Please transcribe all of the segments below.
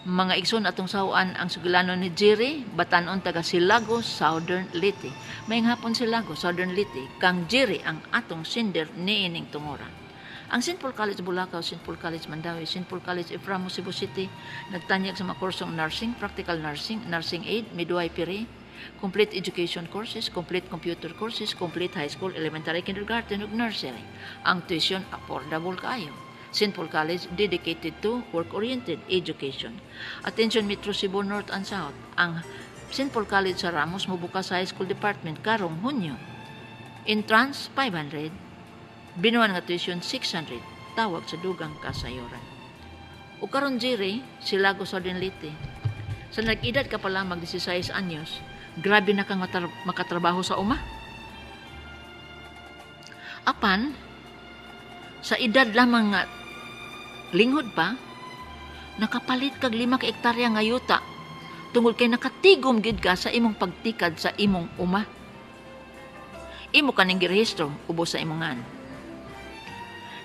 Mga igsoon atong sawaan ang suglanon ni Jerry, batanon taga Silago, Southern Leyte. May hapon Silago, Southern Leyte, kang Jerry ang atong sender niining tungora. Ang St. Paul College Bulacau, St. Paul College Mandawi, St. Paul College Eframo, Cebu City, nagtanyag sa mga kursong nursing, practical nursing, nursing aid, midwifery, complete education courses, complete computer courses, complete high school, elementary, kindergarten, ug nursery. Ang tuition affordable kaayo. St. Paul College dedicated to work-oriented education. Attention Metro Cebu North and South. Ang St. Paul College sa Ramos mobukas sa high school department karong Hunyo. Entrance 500, binuan nga tuition 600, tawag sa dugang kasayuran. O karon Jerry, Silago Southern Leyte. Sa nag-edad ka pala mag 16 anyos, grabe na kang makatrabaho sa uma. Apan, sa edad lamang nga linghod pa, nakapalit kag 5 ka hektarya nga yuta tungod kay nakatigom gid ka sa imong pagtikad sa imong uma. Imo kaning girehistro ubos sa imongan.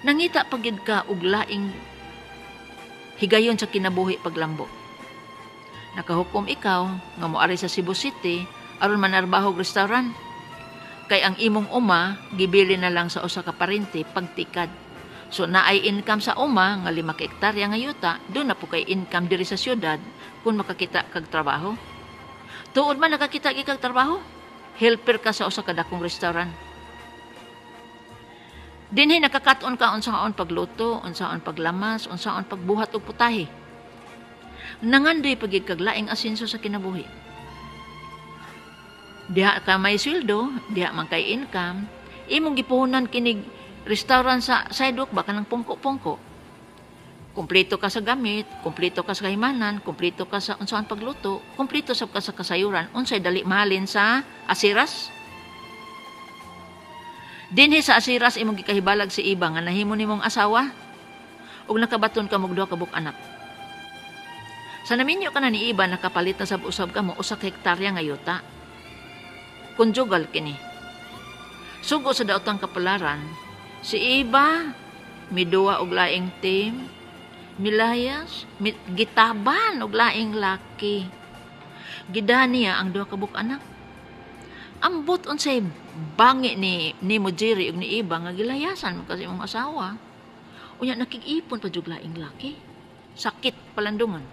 Nangita pagid ka og laing higayon sa kinabuhi paglambo. Nakahukom ikaw nga moari sa Cebu City aron manarbaho og restaurant. Kay ang imong uma gibili na lang sa usa ka parente pagtikad. So naay income sa uma nga 5 ka hektarya nga yuta, doon na po kay income diri sa syudad kung makakita kag trabaho. Tuod man nakakita kag trabaho, helper ka sa usa ka dakong restaurant. Dinhi nakakaton ka unsaon pagluto, unsaon paglamas, unsaon pagbuhat og putahe. Nangandoy pagid kag laing asenso sa kinabuhi. Diha ka may sweldo, diha man kay income, imong gipuhunan kinig restaurant sa sidewalk baka ng pungko-pungko. Kumpleto ka sa gamit, kumpleto ka sa kahimanan, kumpleto ka sa unsaon pagluto, kumpleto sa ka sa kasayuran, unsay dali mahalin sa asiras. Dinhi sa asiras imong gikahibalag si iba nga nahimo nimong asawa ug nakabaton ka og 2 ka buk anak. Sa naminyo ka na ni iba nakapalit na sab-usab ka mo usa ka hektarya nga yuta. Konjugal kini. Sugo sa daotang kapalaran, si iba miduwa og laing team, milayas, gitaban og laing laki. Gidani niya ang 2 ka buk anak. Ambot unsay bangi ni mo Jerry ug ni iba nga gilayasan mo kasi imong asawa. Unya nakig-ipon pa jud laing laki. Sakit palandungan.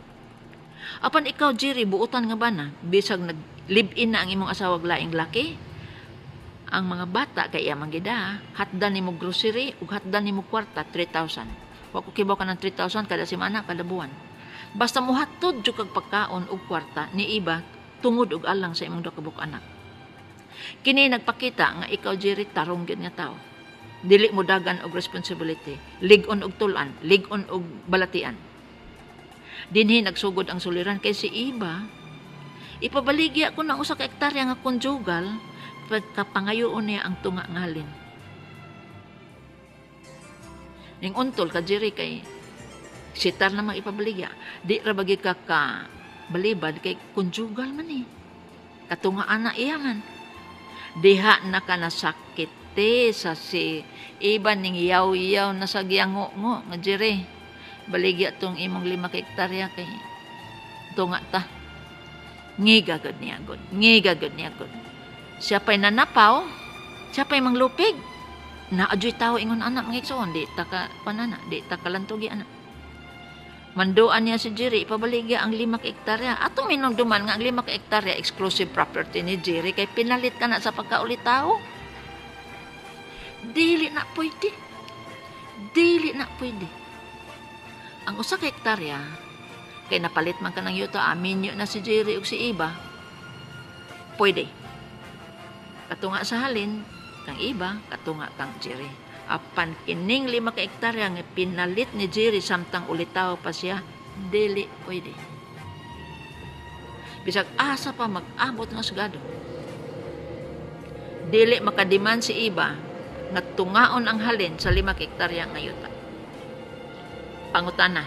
Apan ikaw Jerry buutan nga bana bisag nag-live-in na ang imong asawa ug laing laki. Ang mga bata kay iyang gida, hatdan nimo grocery ug hatdan nimo kwarta 3,000. Wa ko kibaw ka ng 3,000 kada semana kada buwan. Basta mohatod jud kag pagkaon ug kwarta ni iba tungod og alang sa imong 2 ka buk anak. Kini nagpakita nga ikaw Jerry tarong gyud nga tao. Dili mo dagan og responsibility, lig-on og tulan, lig-on og balatian. Dinhi nagsugod ang suliran kay si iba. Ipabaligya ko ng usa ka hektarya nga konjugal pagkapangayoon niya ang tunga nga halin. Ning untol ka Jerry kay sitar na ipabaligya. Di ra bagi ka balibad kay konjugal man eh. Katungaan na iya man. Diha na ka nasakit sa si iba ning yaw-yaw na sa giyango-ngo nga Jerry. Baligya tong imong 5 ka hektarya kay tunga ta. Ngigagod niya gud. Ngigagod niya gud. Siya pa'y nanapaw, siya pa'y manglupig. Naadyo'y tao ingon anak mga iksoon, di ta ka panana, di ta kalantugi anak. Manduan niya si Jerry, ipabaligya ang 5 ka hektarya. Atong minumduman nga ang 5 ka hektarya exclusive property ni Jerry, kay pinalit ka na sa pagkaulit tao. Dili na pwede. Dili na pwede. Ang 1 ka hektarya, kay napalit man ka ng yuta, amin na si Jerry ug si iba, pwede. Katunga sa halin, kang iba, katunga kang Jerry. Apan kining 5 ka hektarya nga pinalit ni Jerry samtang ulitaw pa siya, dili pwede. Bisag asa pa mag-abot nga sagado. Dili makadiman si iba nga tungaon ang halin sa 5 ka hektarya nga yuta. Pangutana.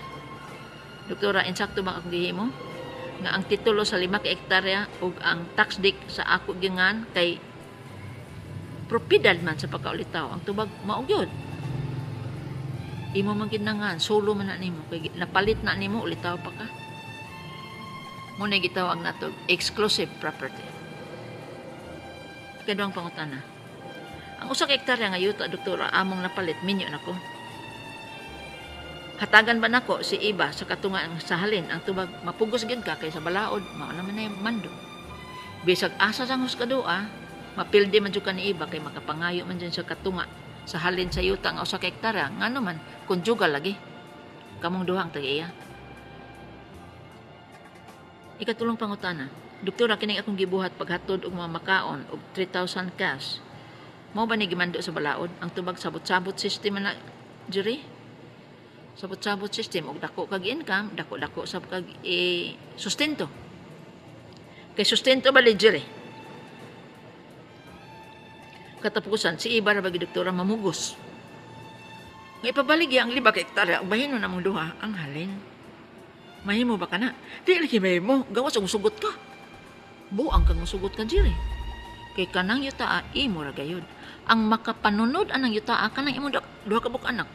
Doktora, insakto ba akong gihimo? Nga ang titulo sa 5 ka hektarya ug ang tax deed sa ako gingan kay propiedad man sa pagkaulitaw ang tubag maugyod. Imo man ginangan solo man na nimo kay napalit na nimo ulitaw pa ka. Muna gitawag na to exclusive property. Kadang pangutana. Ang usa ka hektarya nga yuta, doktora, among napalit, minyo nako. Hatagan ba nako si iba sa katunga sa halin ang tubag mapugos gid ka kay sa balaod, mao naman na mando. Bisag asa sang huskadua, mapildi man jud ka ni iba kay makapangayo man dyan sa katunga sa halin sa yuta nga usa ka hektarya, ngano man konjugal lagi. Kamong duhang tag-iya. Ikatulong pangutana. Doktora, kining akong gibuhat paghatod og mga makaon og 3,000 cash. Mao ba ni gimando sa balaod ang tubag sabot-sabot system na juri? Sabot-sabot system og dako kag income, dako-dako sab kag sustento. Kay sustento ba juri? Katapusan si iba ra bagi doktora mamugos. Nga ipabaligya ang 5 ka hektarya og bahino namong duha ang halin. Mahimo ba ka na? Di lagi mahimo. Gawas ang sugot ka. Buang kang musugot ka, Jiri. Kay kanang yutaa, imo ra gayud. Ang makapanunod anang yutaa, kanang imo duha ka buk anak.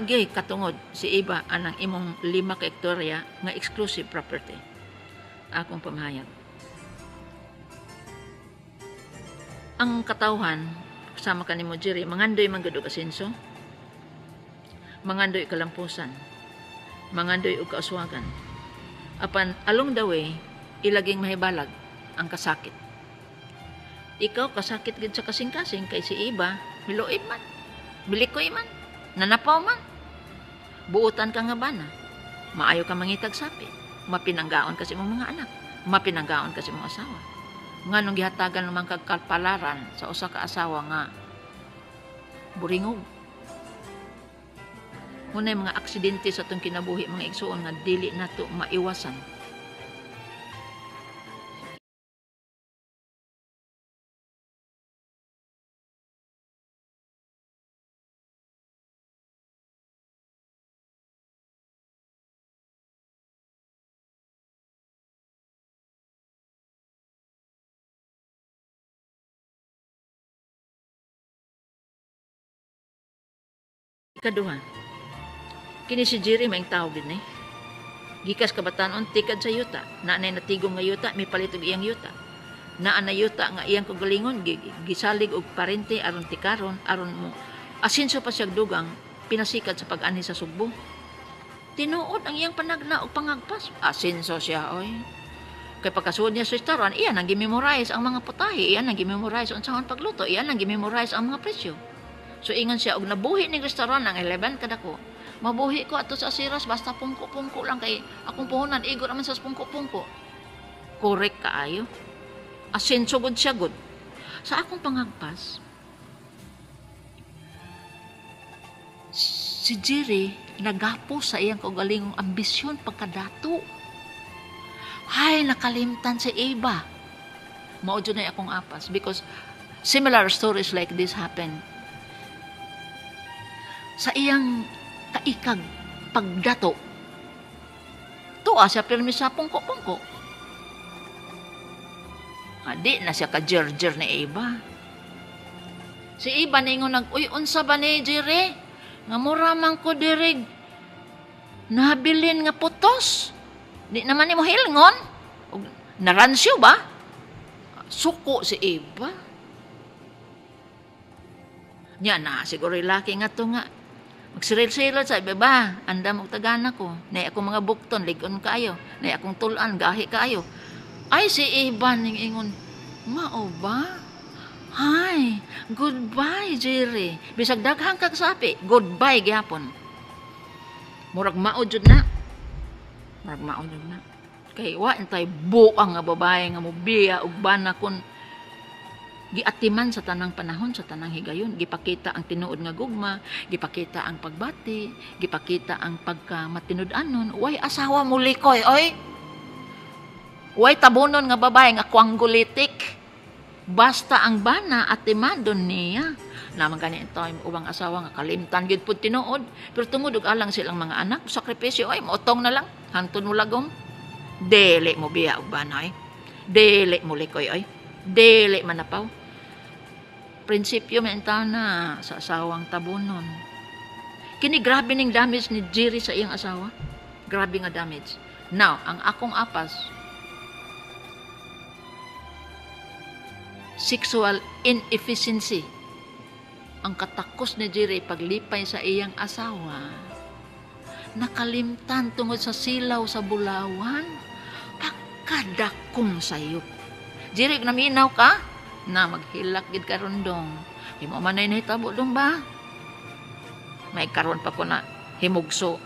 Gay katungod si iba anang imong 5 ka hektarya nga exclusive property. Akong pamahayag. Ang katawhan, kasama ka ni mo, Jiri, mangandoy mangadog asenso. Mangandoy kalampusan, mangandoy og kaaswagan. Apan along the way, ilaging mahibalag ang kasakit. Ikaw kasakit gid sa kasing-kasing kay si iba, miluib man, bilikoy man, nanapaw man. Buutan ka nga bana, maayo ka mangitag sapi, mapinanggaon kasi mong mga anak, mapinanggaon kasi mong asawa. Nganong gihatagan naman kag kalpalaran sa usa ka asawa nga buringog. Munay mga aksidente sa itong kinabuhi, mga igsuon nga dili nato maiwasan. Ikaduha, kini si Jiri maing tawag din eh. Gikas kabatanon tikad sa yuta, naanay natigong nga yuta, may palit og iyang yuta. Naanay yuta nga iyang kagalingon, gisalig og parente aron tikaron, aron mo asinso pa siya dugang pinasikat sa pag-ani sa Sugbo. Tinuod ang iyang panagna og pangagpas, asinso siya oy. Kay pagkasuod niya sa restaurant, iyan ang gimemorize ang mga putahe, iyan ang gimemorize unsahon pagluto, iyan ang gimemorize ang mga presyo. So ingon siya og nabuhi ning restaurant ang 11 kadako. Mabuhi ko ato sa asiras basta pungko-pungko lang kay akong puhunan igor naman sa pungko-pungko. Correct kaayo. Asin sugod siya good. Sa akong pangagpas, si Jiri nagapo sa iyang kaugalingong ambisyon pagkadato. Hay, nakalimtan si Eva. Maudyo na akong apas because similar stories like this happen sa iyang kaikag pagdato. Tuwa siya pirmi sa pungko-pungko. Adi na siya ka-jer-jer ni Eva. Si Eva ningon uy, unsa ba ni Jiri? Nga mura man ko dirig. Nabilin nga putos. Di naman ni mo hilngon. Naransyo ba? Suko si Eva. Nya na, siguro laki nga to nga. Magsiril-siril sa iba ba? Andam og tagana ko. Nay akong mga bukton, ligon kayo. Nay akong tulan, gahi kayo. Ay, si Eva ning ingon, mao ba? Hi, goodbye, Jiri. Bisag daghang kag sapi, goodbye gyapon. Murag mao jud na. Murag mao jud na. Kay wa entay buang nga babae nga mobiya og bana kun giatiman sa tanang panahon, sa tanang higayon. Gipakita ang tinuod nga gugma, gipakita ang pagbati, gipakita ang pagkamatinud-anon. Way asawa mo likoy, oy. Way tabunon nga babae nga kwanggulitik. Basta ang bana atimandon niya. Naman gani ito yung ubang asawa nga kalimtan gid pud tinuod. Pero tungod og alang silang mga anak, sakripisyo, ay mautong na lang. Hantun mo lagom. Dili mo biya og bana, oy. Dili mo likoy, oy. Dili manapaw. Prinsipyo mentaw na sa asawang tabunon. Kini grabe ning damage ni Jiri sa iyang asawa. Grabe nga damage. Now, ang akong apas, sexual inefficiency. Ang katakos ni Jerry paglipay sa iyang asawa. Nakalimtan tungod sa silaw sa bulawan. Pagkadakong sayop. Jerry, naminaw ka? Na maghilak gid ka rundong. Di mo man na nahitabo dong ba? May karon pa ko na himugso.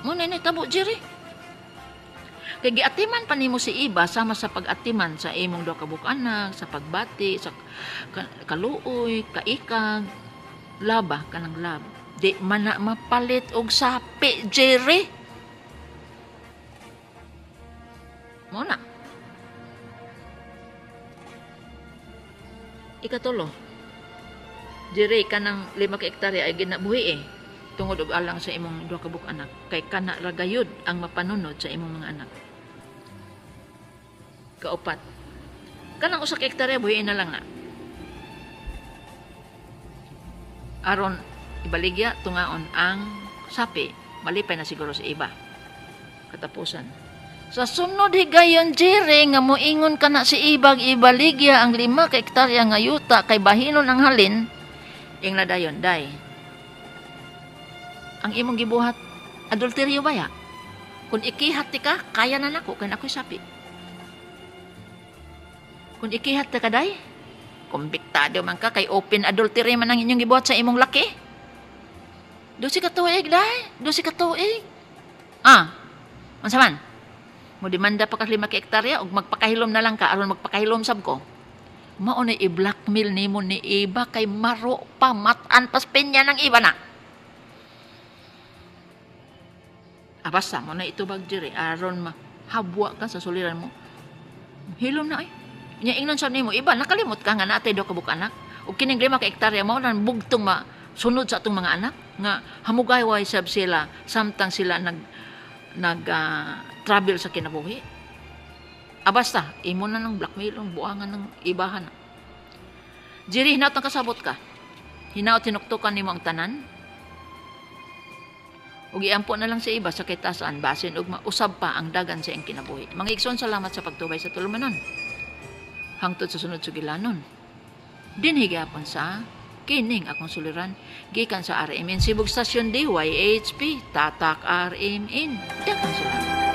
Mo na nahitabo, Jerry. Kaya giatiman pa nimo si Iba sama sa pag-atiman sa imong duha ka anak, sa pagbati, sa kaluoy, kaikag, laba kanang lab. Di man na mapalit og sapi, Jerry. Mo na. Ikatulo. Jerry, kanang 5 ka hektarya ay ginabuhi tungod og alang sa imong duha ka anak. Kay kana ra gayud ang mapanunod sa imong mga anak. Kaupat. Kanang 1 ka hektarya buhiin na lang na. Aron ibaligya tungaon ang sapi, malipay na siguro sa iba. Katapusan. Sa sunod higayon, Jerry, nga moingon ka na si Ibag ibaligya ang 5 ka hektarya nga yuta kay bahinon ang halin, ing nadayon, day. Ang imong gibuhat, adulteryo ba ya? Kung ikihat ti ka, kaya na nako, kaya ako'y sapi. Kung ikihat ti ka, day, kumbiktado man ka, kay open adultery man ang inyong gibuhat sa imong laki. 12 ka tuig, day. 12 ka tuig. Mansaman? Mo demanda pa ka 5 ka hektarya ug magpakahilom na lang ka aron magpakahilom sab ko. Mao na i-blackmail nimo ni Iba kay maro pa matan pas pinya ng iba na. Basta mo na itubag diri aron mahabwa ka sa suliran mo. Hilom na ay. Nya ingnon sa nimo Iba nakalimot ka nga natay do ka anak. Ug kining 5 ka hektarya mao nang bugtong sunod sa atong mga anak nga hamugay-way sab sila samtang sila travel sa kinabuhi. Basta, imo na ng blackmail ang buangan ng ibahan. Jerry, hinaot ang kasabot ka. Hinaot tinuktukan nimo ang tanan. Ug iampo na lang sa iba sa kitasan basin ug mausab pa ang dagan sa iyang kinabuhi. Mga igsoon, salamat sa pagtubay sa tulumanon. Hangtod sa sunod sugilanon. Dinhi gyapon sa kining akong suliran gikan sa RMN Sibug Stasyon DYHP Tatak RMN. Daghang salamat.